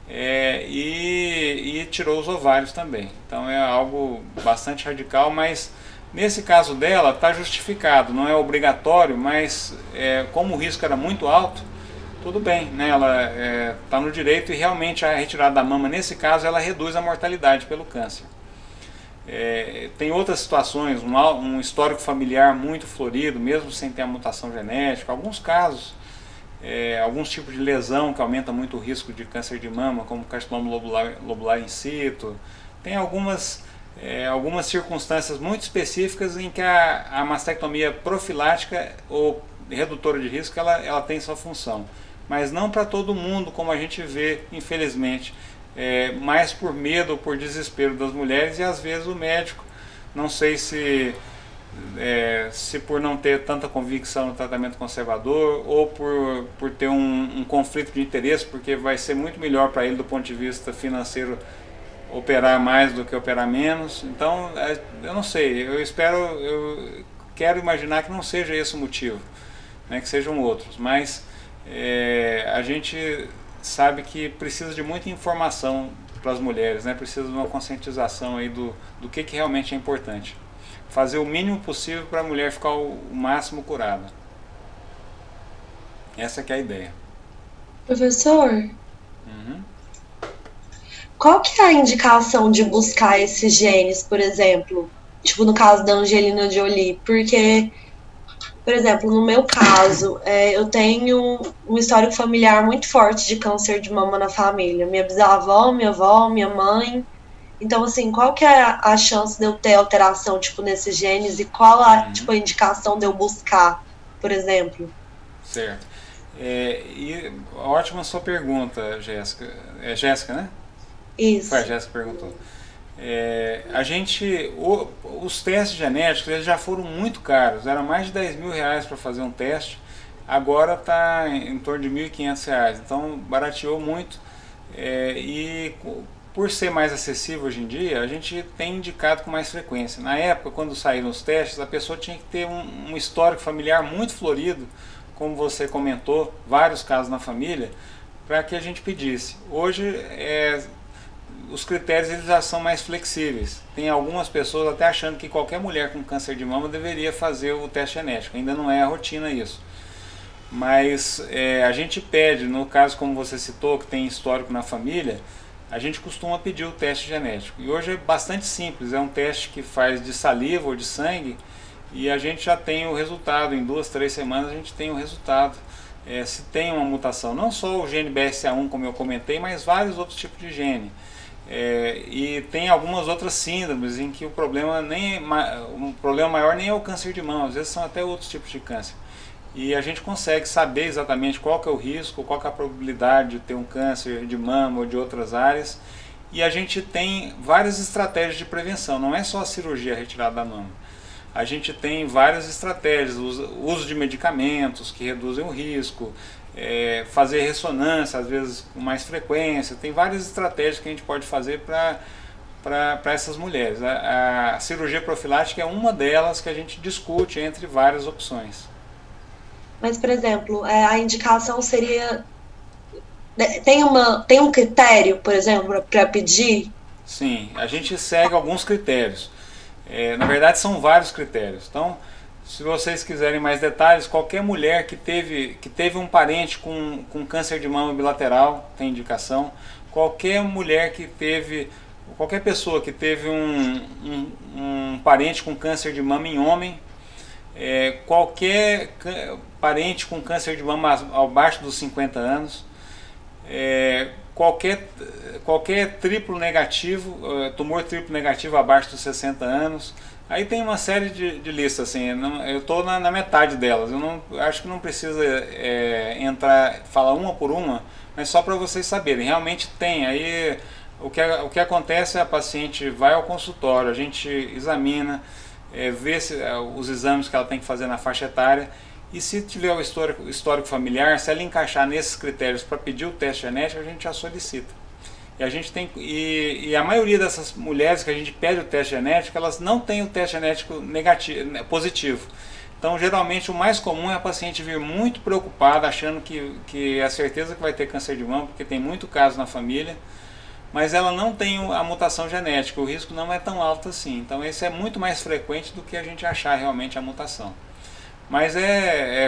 e tirou os ovários também. Então é algo bastante radical, mas nesse caso dela está justificado, não é obrigatório, mas como o risco era muito alto, tudo bem, né? Ela está no direito e realmente a retirada da mama, nesse caso, ela reduz a mortalidade pelo câncer. Tem outras situações, um histórico familiar muito florido, mesmo sem ter a mutação genética, alguns casos, alguns tipos de lesão que aumenta muito o risco de câncer de mama, como carcinoma lobular in situ. Tem algumas circunstâncias muito específicas em que a mastectomia profilática ou redutora de risco ela tem sua função, mas não para todo mundo, como a gente vê, infelizmente, mais por medo ou por desespero das mulheres, e às vezes o médico, não sei se por não ter tanta convicção no tratamento conservador ou por ter um conflito de interesse, porque vai ser muito melhor para ele do ponto de vista financeiro operar mais do que operar menos. Então, eu não sei, eu quero imaginar que não seja esse o motivo, né, que sejam outros, mas a gente sabe que precisa de muita informação para as mulheres, né, precisa de uma conscientização aí do que realmente é importante. Fazer o mínimo possível para a mulher ficar o máximo curada. Essa que é a ideia. Professor, Uhum. qual que é a indicação de buscar esses genes, por exemplo? Tipo, no caso da Angelina Jolie, porque, por exemplo, no meu caso, eu tenho um histórico familiar muito forte de câncer de mama na família. Minha bisavó, minha avó, minha mãe. Então, assim, qual que é a chance de eu ter alteração, tipo, nesses genes e qual a indicação de eu buscar, por exemplo? Certo. E ótima sua pergunta, Jéssica. É Jéssica, né? Isso. Foi a Jéssica que perguntou. Os testes genéticos eles já foram muito caros, eram mais de 10 mil reais para fazer um teste, agora está em torno de 1.500 reais, então barateou muito, e por ser mais acessível hoje em dia, a gente tem indicado com mais frequência. Na época, quando saíram os testes, a pessoa tinha que ter um histórico familiar muito florido, como você comentou, vários casos na família, para que a gente pedisse. Hoje, os critérios eles já são mais flexíveis. Tem algumas pessoas até achando que qualquer mulher com câncer de mama deveria fazer o teste genético. Ainda não é a rotina isso. Mas a gente pede, no caso como você citou, que tem histórico na família, a gente costuma pedir o teste genético. E hoje é bastante simples, é um teste que faz de saliva ou de sangue e a gente já tem o resultado. Em 2, 3 semanas a gente tem o resultado. Se tem uma mutação, não só o gene BRCA1 como eu comentei, mas vários outros tipos de gene. E tem algumas outras síndromes em que o problema maior nem é o câncer de mama, às vezes são até outros tipos de câncer. E a gente consegue saber exatamente qual que é o risco, qual que é a probabilidade de ter um câncer de mama ou de outras áreas. E a gente tem várias estratégias de prevenção, não é só a cirurgia retirada da mama. a gente tem várias estratégias, uso de medicamentos que reduzem o risco, fazer ressonância, às vezes com mais frequência, tem várias estratégias que a gente pode fazer para essas mulheres. A cirurgia profilática é uma delas que a gente discute entre várias opções. Mas, por exemplo, a indicação seria... Tem um critério, por exemplo, para pedir? Sim, a gente segue alguns critérios. Na verdade, são vários critérios. Então, se vocês quiserem mais detalhes, qualquer mulher que teve um parente com câncer de mama bilateral tem indicação. Qualquer mulher que teve... Qualquer pessoa que teve um parente com câncer de mama em homem, qualquer parente com câncer de mama abaixo dos 50 anos, qualquer triplo negativo, tumor triplo negativo abaixo dos 60 anos. Aí tem uma série de listas, assim, eu estou na metade delas, acho que não precisa falar uma por uma, mas só para vocês saberem, realmente tem. Aí o que acontece é a paciente vai ao consultório, a gente examina, vê os exames que ela tem que fazer na faixa etária, e se tiver o histórico familiar, se ela encaixar nesses critérios para pedir o teste genético, a gente já solicita. E a gente tem, e a maioria dessas mulheres que a gente pede o teste genético, elas não têm o teste genético positivo. Então, geralmente, o mais comum é a paciente vir muito preocupada, achando que é certeza que vai ter câncer de mama, porque tem muito caso na família, mas ela não tem a mutação genética, o risco não é tão alto assim. Então, esse é muito mais frequente do que a gente achar realmente a mutação. Mas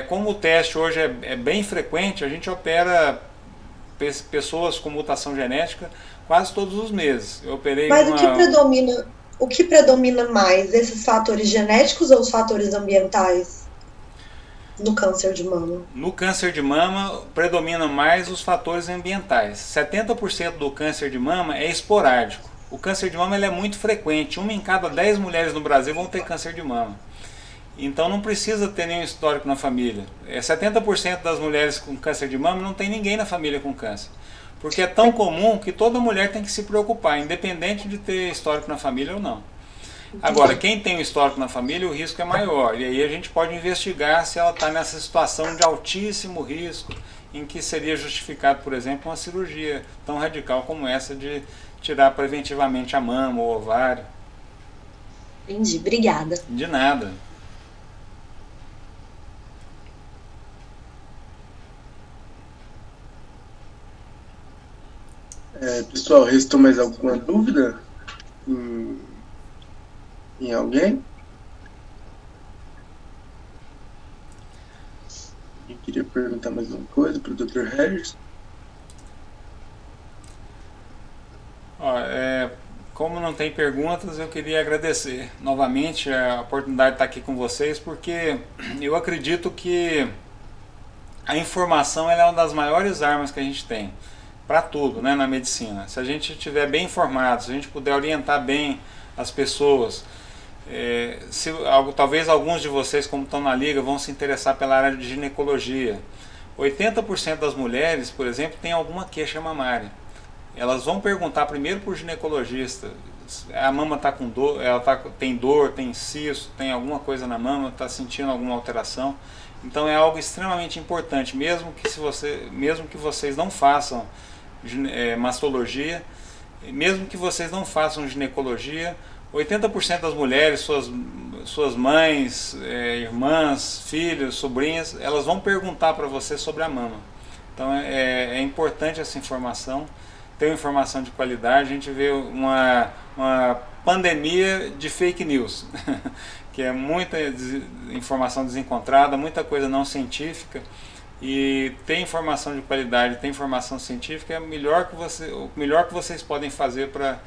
como o teste hoje é bem frequente, a gente opera pessoas com mutação genética quase todos os meses. Eu operei. Mas o que predomina mais, esses fatores genéticos ou os fatores ambientais no câncer de mama? No câncer de mama predomina mais os fatores ambientais. 70% do câncer de mama é esporádico. O câncer de mama ele é muito frequente. 1 em cada 10 mulheres no Brasil vão ter câncer de mama. Então não precisa ter nenhum histórico na família. 70% das mulheres com câncer de mama não tem ninguém na família com câncer. Porque é tão comum que toda mulher tem que se preocupar, independente de ter histórico na família ou não. Agora, quem tem um histórico na família, o risco é maior. E aí a gente pode investigar se ela está nessa situação de altíssimo risco, em que seria justificado, por exemplo, uma cirurgia tão radical como essa de tirar preventivamente a mama ou o ovário. Entendi, obrigada. De nada. Pessoal, restou mais alguma dúvida em alguém? Eu queria perguntar mais uma coisa para o Dr. Harris. Como não tem perguntas, eu queria agradecer novamente a oportunidade de estar aqui com vocês, porque eu acredito que a informação ela é uma das maiores armas que a gente tem para tudo, né, na medicina. Se a gente estiver bem informado, se a gente puder orientar bem as pessoas, talvez alguns de vocês, como estão na liga, vão se interessar pela área de ginecologia. 80% das mulheres, por exemplo, têm alguma queixa mamária. Elas vão perguntar primeiro para o ginecologista, a mama está com dor, tem dor, tem cisto, tem alguma coisa na mama, está sentindo alguma alteração. Então é algo extremamente importante, mesmo que vocês não façam mastologia, mesmo que vocês não façam ginecologia, 80% das mulheres, suas mães, irmãs, filhos, sobrinhas, elas vão perguntar para você sobre a mama. Então é importante essa informação, ter uma informação de qualidade. A gente vê uma pandemia de fake news, que é muita informação desencontrada, muita coisa não científica. E ter informação de qualidade, ter informação científica é o melhor que vocês podem fazer para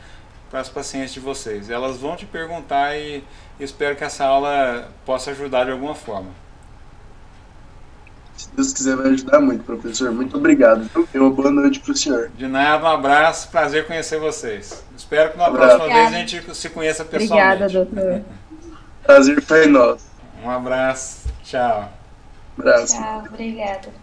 as pacientes de vocês. Elas vão te perguntar e espero que essa aula possa ajudar de alguma forma. Se Deus quiser, vai ajudar muito, professor. Muito obrigado. Uma boa noite para o senhor. De nada, um abraço, prazer conhecer vocês. Espero que na próxima vez a gente se conheça pessoalmente. Obrigada, doutor. Prazer foi nosso. Um abraço, tchau. Abraço. Tchau, obrigada.